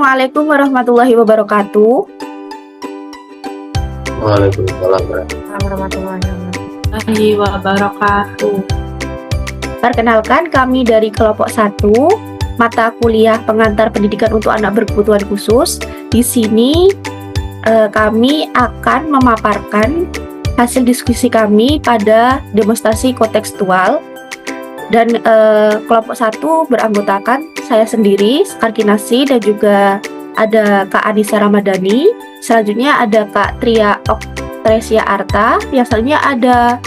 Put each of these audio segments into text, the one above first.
Assalamualaikum warahmatullahi wabarakatuh. Waalaikumsalam. Warahmatullahi wabarakatuh. Perkenalkan, kami dari kelompok 1 mata kuliah pengantar pendidikan untuk anak berkebutuhan khusus. Di sini kami akan memaparkan hasil diskusi kami pada demonstrasi kontekstual. Dan kelompok 1 beranggotakan saya sendiri, Sekar Kinasi, dan juga ada Kak Anissa Ramadhani. Selanjutnya ada Kak Tria Oktresia Arta. Yang selanjutnya ada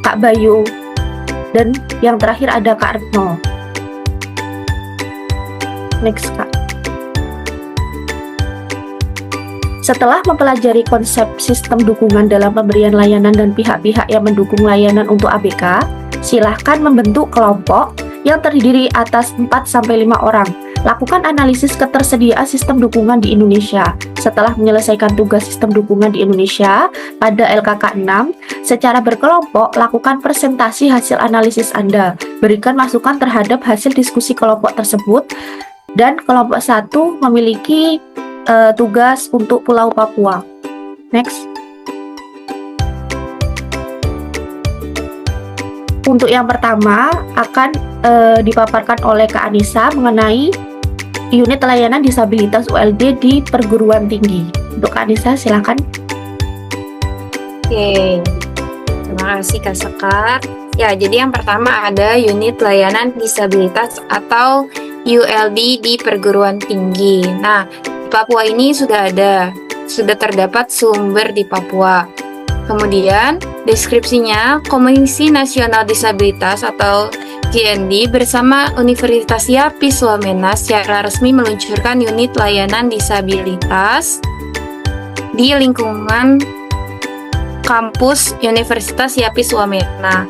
Kak Bayu. Dan yang terakhir ada Kak Retno. Next, Kak. Setelah mempelajari konsep sistem dukungan dalam pemberian layanan dan pihak-pihak yang mendukung layanan untuk ABK, silahkan membentuk kelompok yang terdiri atas 4-5 orang. Lakukan analisis ketersediaan sistem dukungan di Indonesia. Setelah menyelesaikan tugas sistem dukungan di Indonesia pada LKK 6, secara berkelompok, lakukan presentasi hasil analisis Anda. Berikan masukan terhadap hasil diskusi kelompok tersebut. Dan kelompok 1 memiliki tugas untuk Pulau Papua. Next. Untuk yang pertama akan dipaparkan oleh Kak Anissa mengenai unit layanan disabilitas ULD di perguruan tinggi. Untuk Kak Anissa, silakan. Oke, terima kasih Kak Sekar. Ya, jadi yang pertama ada unit layanan disabilitas atau ULD di perguruan tinggi. Nah, di Papua ini sudah terdapat sumber di Papua. Kemudian, deskripsinya, Komisi Nasional Disabilitas atau KND bersama Universitas Yapis Wamena secara resmi meluncurkan unit layanan disabilitas di lingkungan kampus Universitas Yapis Wamena,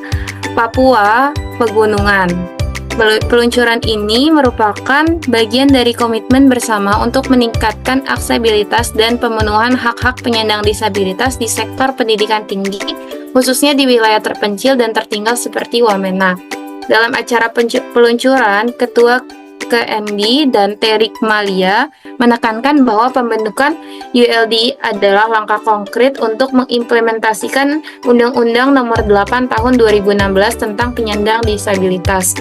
Papua Pegunungan. Peluncuran ini merupakan bagian dari komitmen bersama untuk meningkatkan aksesibilitas dan pemenuhan hak-hak penyandang disabilitas di sektor pendidikan tinggi, khususnya di wilayah terpencil dan tertinggal seperti Wamena. Dalam acara peluncuran, Ketua KND dan Terik Malia menekankan bahwa pembentukan ULD adalah langkah konkret untuk mengimplementasikan Undang-Undang Nomor 8 Tahun 2016 tentang penyandang disabilitas,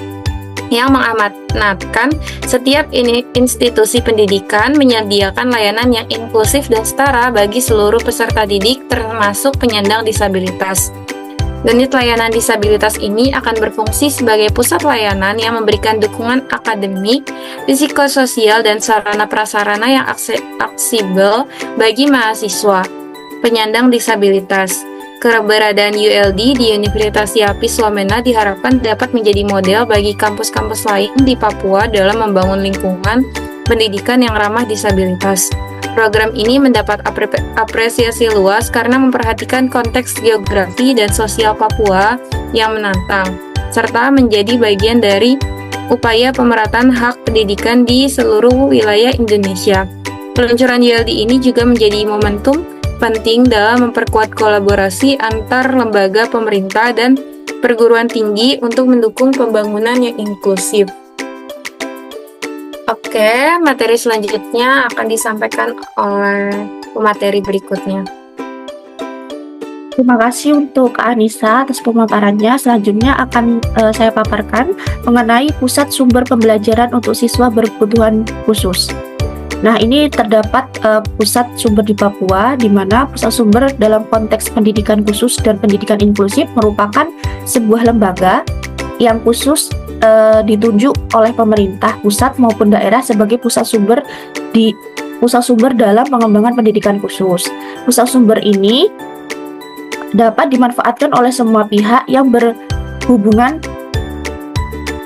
yang mengamanatkan setiap institusi pendidikan menyediakan layanan yang inklusif dan setara bagi seluruh peserta didik termasuk penyandang disabilitas. Unit layanan disabilitas ini akan berfungsi sebagai pusat layanan yang memberikan dukungan akademik, psikososial, dan sarana prasarana yang aksesibel bagi mahasiswa penyandang disabilitas. Keberadaan ULD di Universitas Yapis Wamena diharapkan dapat menjadi model bagi kampus-kampus lain di Papua dalam membangun lingkungan pendidikan yang ramah disabilitas. Program ini mendapat apresiasi luas karena memperhatikan konteks geografi dan sosial Papua yang menantang, serta menjadi bagian dari upaya pemerataan hak pendidikan di seluruh wilayah Indonesia. Peluncuran ULD ini juga menjadi momentum penting dalam memperkuat kolaborasi antar lembaga pemerintah dan perguruan tinggi untuk mendukung pembangunan yang inklusif. Oke, materi selanjutnya akan disampaikan oleh pemateri berikutnya. Terima kasih untuk Kak Anissa atas pemaparannya. Selanjutnya akan saya paparkan mengenai pusat sumber pembelajaran untuk siswa berkebutuhan khusus. Nah, ini terdapat pusat sumber di Papua, di mana pusat sumber dalam konteks pendidikan khusus dan pendidikan inklusif merupakan sebuah lembaga yang khusus ditunjuk oleh pemerintah pusat maupun daerah sebagai pusat sumber dalam pengembangan pendidikan khusus. Pusat sumber ini dapat dimanfaatkan oleh semua pihak yang berhubungan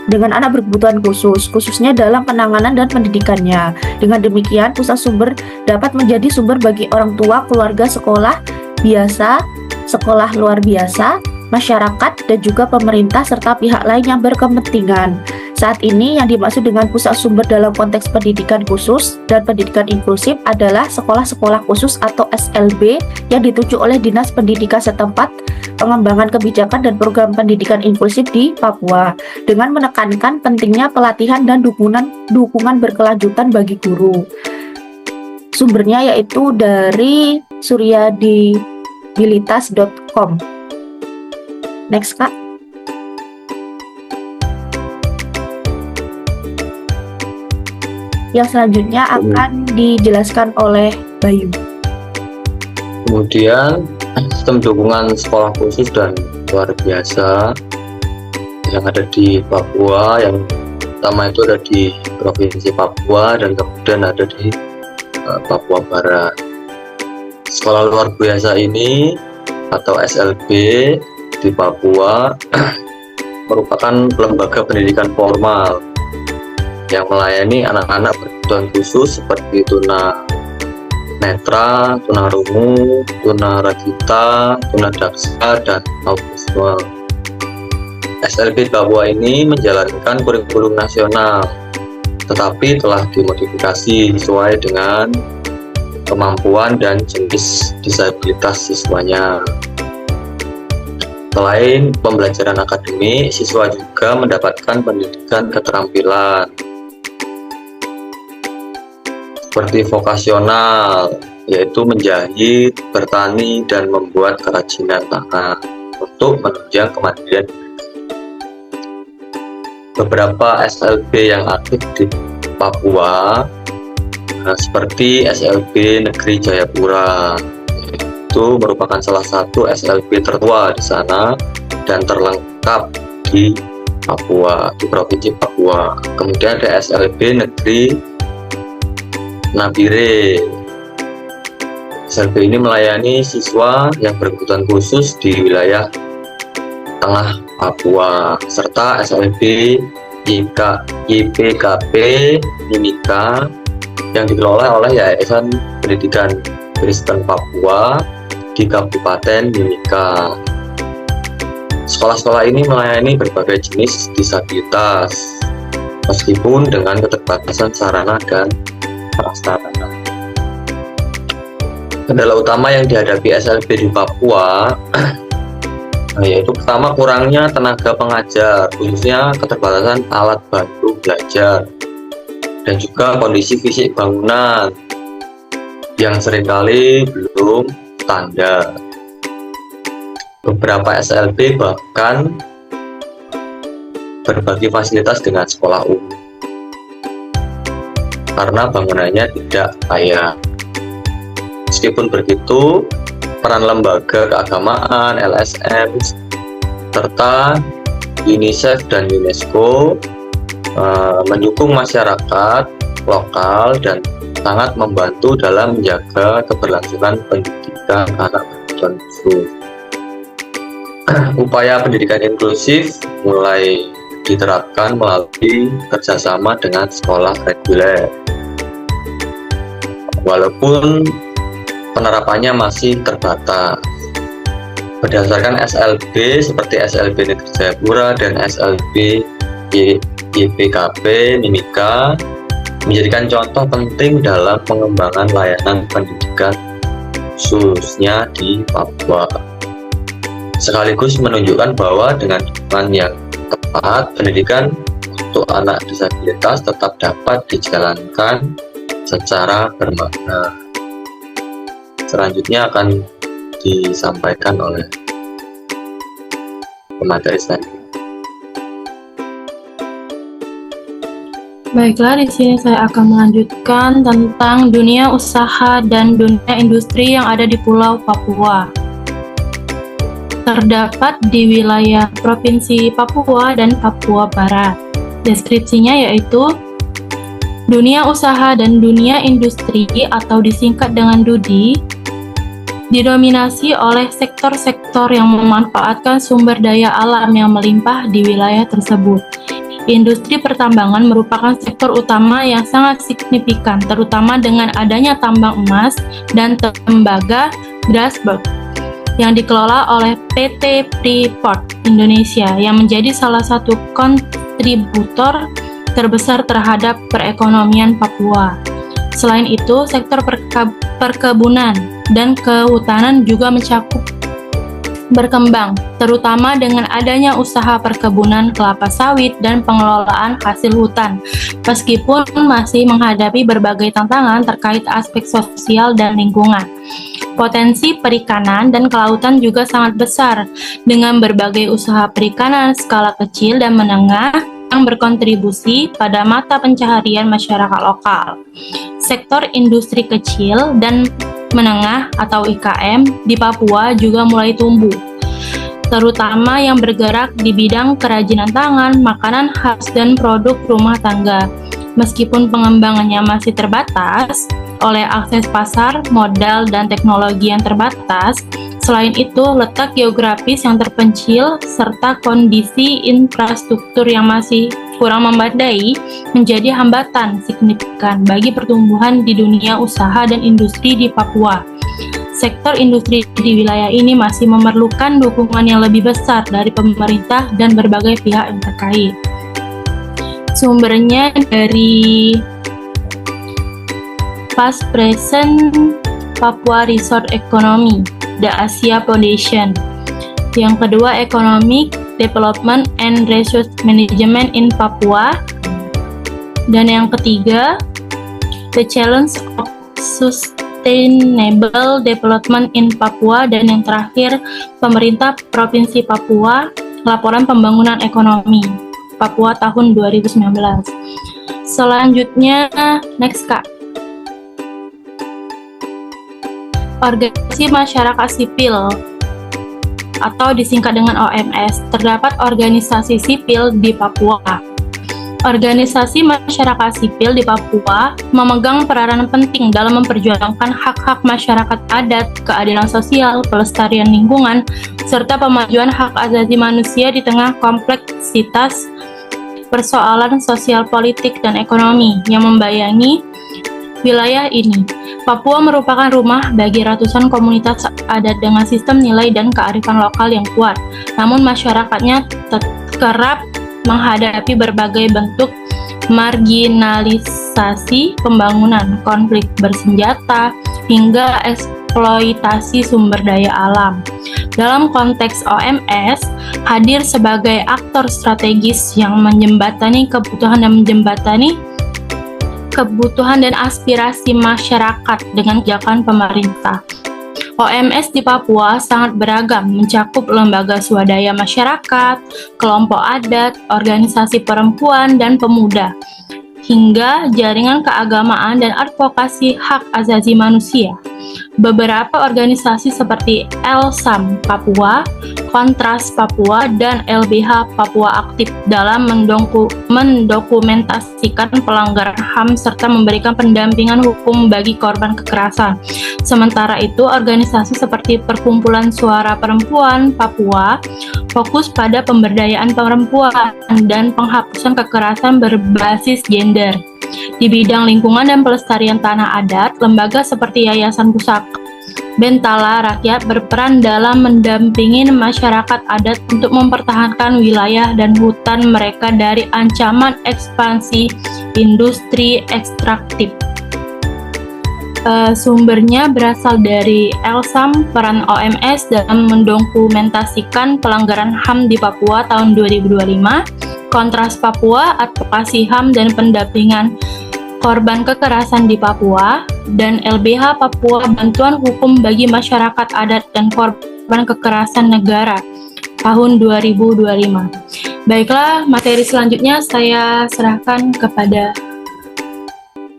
dengan anak berkebutuhan khusus, khususnya dalam penanganan dan pendidikannya. Dengan demikian, pusat sumber dapat menjadi sumber bagi orang tua, keluarga, sekolah biasa, sekolah luar biasa, masyarakat, dan juga pemerintah serta pihak lain yang berkepentingan. Saat ini yang dimaksud dengan pusat sumber dalam konteks pendidikan khusus dan pendidikan inklusif adalah sekolah-sekolah khusus atau SLB yang ditunjuk oleh Dinas Pendidikan setempat pengembangan kebijakan dan program pendidikan inklusif di Papua dengan menekankan pentingnya pelatihan dan dukungan berkelanjutan bagi guru. sumbernya yaitu dari suryadibilitas.com. Next, Kak. Yang selanjutnya akan dijelaskan oleh Bayu. Kemudian sistem dukungan sekolah khusus dan luar biasa yang ada di Papua, yang pertama itu ada di Provinsi Papua dan kemudian ada di Papua Barat. Sekolah luar biasa ini atau SLB di Papua merupakan lembaga pendidikan formal yang melayani anak-anak berkebutuhan khusus seperti tunanetra, tunarungu, tunaragita, tunadaksa, dan autisme. SLB Papua ini menjalankan kurikulum nasional, tetapi telah dimodifikasi sesuai dengan kemampuan dan jenis disabilitas siswanya. Selain pembelajaran akademik, siswa juga mendapatkan pendidikan keterampilan seperti vokasional, yaitu menjahit, bertani, dan membuat kerajinan tangan untuk menunjang kemandirian. Beberapa SLB yang aktif di Papua seperti SLB Negeri Jayapura, itu merupakan salah satu SLB tertua di sana dan terlengkap di Papua, di Provinsi Papua. Kemudian ada SLB Negeri Nabire. SLB ini melayani siswa yang berkebutuhan khusus di wilayah tengah Papua, serta SLB YPKP Mimika yang dikelola oleh Yayasan Pendidikan Kristen Papua di Kabupaten Mimika. Sekolah-sekolah ini melayani berbagai jenis disabilitas, meskipun dengan keterbatasan sarana dan prasarana. Kendala utama yang dihadapi SLB di Papua yaitu pertama, kurangnya tenaga pengajar, khususnya keterbatasan alat bantu belajar, dan juga kondisi fisik bangunan yang seringkali belum standar. Beberapa SLB bahkan berbagi fasilitas dengan sekolah umum karena bangunannya tidak layak. Meskipun begitu, peran lembaga keagamaan, LSM, serta UNICEF dan UNESCO mendukung masyarakat lokal dan sangat membantu dalam menjaga keberlangsungan pendidikan anak berkebutuhan khusus. Upaya pendidikan inklusif mulai diterapkan melalui kerjasama dengan sekolah reguler. Walaupun penerapannya masih terbatas. Berdasarkan SLB seperti SLB Negeri Jayapura dan SLB YPKP Mimika menjadikan contoh penting dalam pengembangan layanan pendidikan khususnya di Papua. Sekaligus menunjukkan bahwa dengan dukungan yang tepat, pendidikan untuk anak disabilitas tetap dapat dijalankan secara bermakna. Selanjutnya akan disampaikan oleh pemateri selanjutnya. Baiklah, di sini saya akan melanjutkan tentang dunia usaha dan dunia industri yang ada di Pulau Papua. Terdapat di wilayah Provinsi Papua dan Papua Barat. Deskripsinya yaitu dunia usaha dan dunia industri atau disingkat dengan DUDI didominasi oleh sektor-sektor yang memanfaatkan sumber daya alam yang melimpah di wilayah tersebut. Industri pertambangan merupakan sektor utama yang sangat signifikan, terutama dengan adanya tambang emas dan tembaga Grasberg yang dikelola oleh PT Freeport Indonesia yang menjadi salah satu kontributor terbesar terhadap perekonomian Papua. Selain itu, sektor perkebunan dan kehutanan juga mencakup berkembang, terutama dengan adanya usaha perkebunan kelapa sawit dan pengelolaan hasil hutan, meskipun masih menghadapi berbagai tantangan terkait aspek sosial dan lingkungan. Potensi perikanan dan kelautan juga sangat besar, dengan berbagai usaha perikanan skala kecil dan menengah yang berkontribusi pada mata pencaharian masyarakat lokal. Sektor industri kecil dan menengah atau IKM di Papua juga mulai tumbuh, terutama yang bergerak di bidang kerajinan tangan, makanan khas, dan produk rumah tangga. Meskipun pengembangannya masih terbatas oleh akses pasar, modal, dan teknologi yang terbatas, selain itu letak geografis yang terpencil serta kondisi infrastruktur yang masih kurang memadai menjadi hambatan signifikan bagi pertumbuhan di dunia usaha dan industri di Papua. Sektor industri di wilayah ini masih memerlukan dukungan yang lebih besar dari pemerintah dan berbagai pihak yang terkait. Sumbernya dari Past Present Papua Resource Economy, The Asia Foundation. Yang kedua, Economic Development and Resource Management in Papua. Dan yang ketiga, The Challenge of Sustainable Development in Papua. Dan yang terakhir, Pemerintah Provinsi Papua, Laporan Pembangunan Ekonomi Papua tahun 2019. Selanjutnya, next Kak. Organisasi masyarakat sipil atau disingkat dengan OMS. Terdapat organisasi sipil di Papua. Organisasi masyarakat sipil di Papua memegang peranan penting dalam memperjuangkan hak-hak masyarakat adat, keadilan sosial, pelestarian lingkungan, serta pemajuan hak asasi manusia di tengah kompleksitas persoalan sosial, politik, dan ekonomi yang membayangi wilayah ini. Papua merupakan rumah bagi ratusan komunitas adat dengan sistem nilai dan kearifan lokal yang kuat. Namun masyarakatnya kerap menghadapi berbagai bentuk marginalisasi, pembangunan, konflik bersenjata, hingga eksploitasi sumber daya alam. Dalam konteks OMS, hadir sebagai aktor strategis yang menjembatani kebutuhan dan aspirasi masyarakat dengan kebijakan pemerintah. OMS di Papua sangat beragam, mencakup lembaga swadaya masyarakat, kelompok adat, organisasi perempuan dan pemuda, hingga jaringan keagamaan dan advokasi hak asasi manusia. Beberapa organisasi seperti LSAM Papua, Kontras Papua, dan LBH Papua aktif dalam mendokumentasikan pelanggaran HAM serta memberikan pendampingan hukum bagi korban kekerasan. Sementara itu, organisasi seperti Perkumpulan Suara Perempuan Papua fokus pada pemberdayaan perempuan dan penghapusan kekerasan berbasis gender. Di bidang lingkungan dan pelestarian tanah adat, lembaga seperti Yayasan Pusaka Bentala Rakyat berperan dalam mendampingi masyarakat adat untuk mempertahankan wilayah dan hutan mereka dari ancaman ekspansi industri ekstraktif. Sumbernya berasal dari LSAM, peran OMS dalam mendokumentasikan pelanggaran HAM di Papua tahun 2025, Kontras Papua, advokasi HAM dan pendampingan korban kekerasan di Papua, dan LBH Papua, bantuan hukum bagi masyarakat adat dan korban kekerasan negara tahun 2025. Baiklah, materi selanjutnya saya serahkan kepada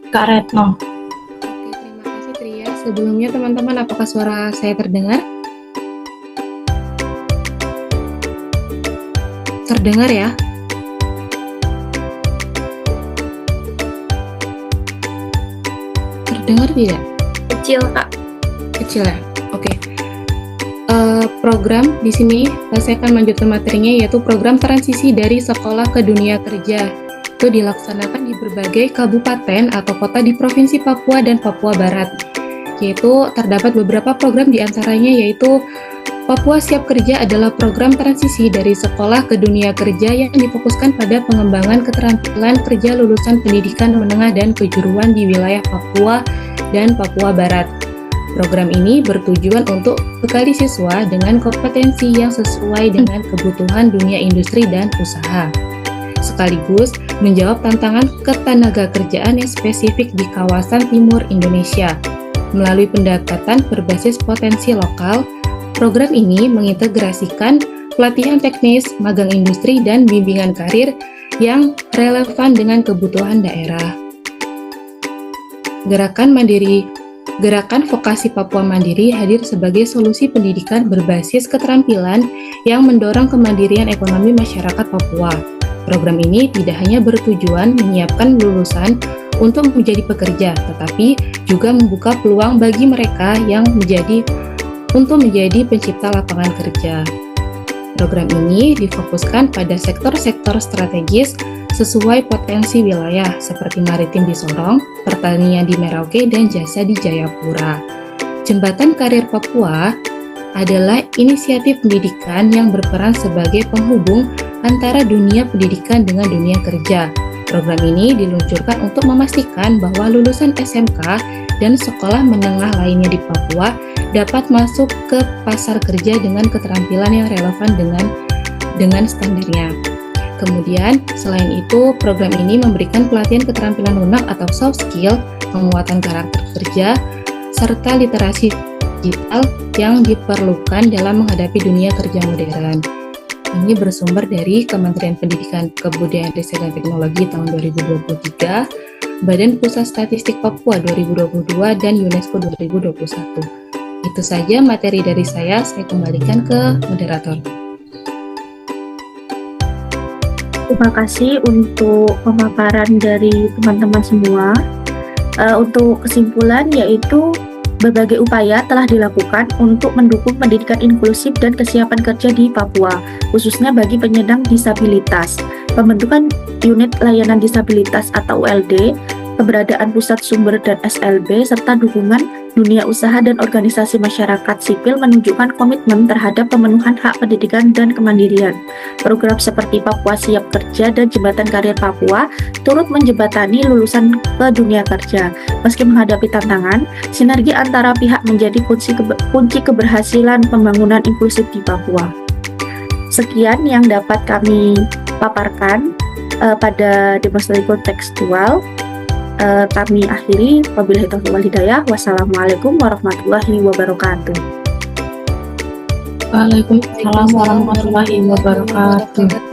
Kak Retno. Oke, terima kasih Tria. Sebelumnya teman-teman, apakah suara saya terdengar? Terdengar ya? Terdengar tidak? Kecil, Kak. Kecil ya? Oke. Program di sini saya akan melanjutkan materinya, yaitu program transisi dari sekolah ke dunia kerja. Itu dilaksanakan di berbagai kabupaten atau kota di Provinsi Papua dan Papua Barat. Yaitu terdapat beberapa program, di antaranya yaitu Papua Siap Kerja adalah program transisi dari sekolah ke dunia kerja yang difokuskan pada pengembangan keterampilan kerja lulusan pendidikan menengah dan kejuruan di wilayah Papua dan Papua Barat. Program ini bertujuan untuk bekali siswa dengan kompetensi yang sesuai dengan kebutuhan dunia industri dan usaha, sekaligus menjawab tantangan ketenagakerjaan yang spesifik di kawasan timur Indonesia. Melalui pendekatan berbasis potensi lokal, program ini mengintegrasikan pelatihan teknis, magang industri, dan bimbingan karir yang relevan dengan kebutuhan daerah. Gerakan Vokasi Papua Mandiri hadir sebagai solusi pendidikan berbasis keterampilan yang mendorong kemandirian ekonomi masyarakat Papua. Program ini tidak hanya bertujuan menyiapkan lulusan untuk menjadi pekerja, tetapi juga membuka peluang bagi mereka yang menjadi pencipta lapangan kerja. Program ini difokuskan pada sektor-sektor strategis sesuai potensi wilayah seperti maritim di Sorong, pertanian di Merauke, dan jasa di Jayapura. Jembatan Karir Papua adalah inisiatif pendidikan yang berperan sebagai penghubung antara dunia pendidikan dengan dunia kerja. Program ini diluncurkan untuk memastikan bahwa lulusan SMK dan sekolah menengah lainnya di Papua dapat masuk ke pasar kerja dengan keterampilan yang relevan dengan standarnya. Kemudian, selain itu, program ini memberikan pelatihan keterampilan lunak atau soft skill, penguatan karakter kerja, serta literasi digital yang diperlukan dalam menghadapi dunia kerja modern. Ini bersumber dari Kementerian Pendidikan, Kebudayaan, Riset, dan Teknologi tahun 2023, Badan Pusat Statistik Papua 2022, dan UNESCO 2021. Itu saja materi dari saya kembalikan ke moderator. Terima kasih untuk pemaparan dari teman-teman semua. Untuk kesimpulan yaitu berbagai upaya telah dilakukan untuk mendukung pendidikan inklusif dan kesiapan kerja di Papua, khususnya bagi penyandang disabilitas. Pembentukan unit layanan disabilitas atau ULD, keberadaan pusat sumber dan SLB, serta dukungan dunia usaha dan organisasi masyarakat sipil menunjukkan komitmen terhadap pemenuhan hak pendidikan dan kemandirian. Program seperti Papua Siap Kerja dan Jembatan Karir Papua turut menjembatani lulusan ke dunia kerja. Meski menghadapi tantangan, sinergi antara pihak menjadi kunci keberhasilan pembangunan inklusif di Papua. Sekian yang dapat kami paparkan pada demonstrasi kontekstual. Kami akhiri. Wabillahi taufiq wal hidayah. Wassalamualaikum warahmatullahi wabarakatuh. Waalaikumsalam warahmatullahi wabarakatuh.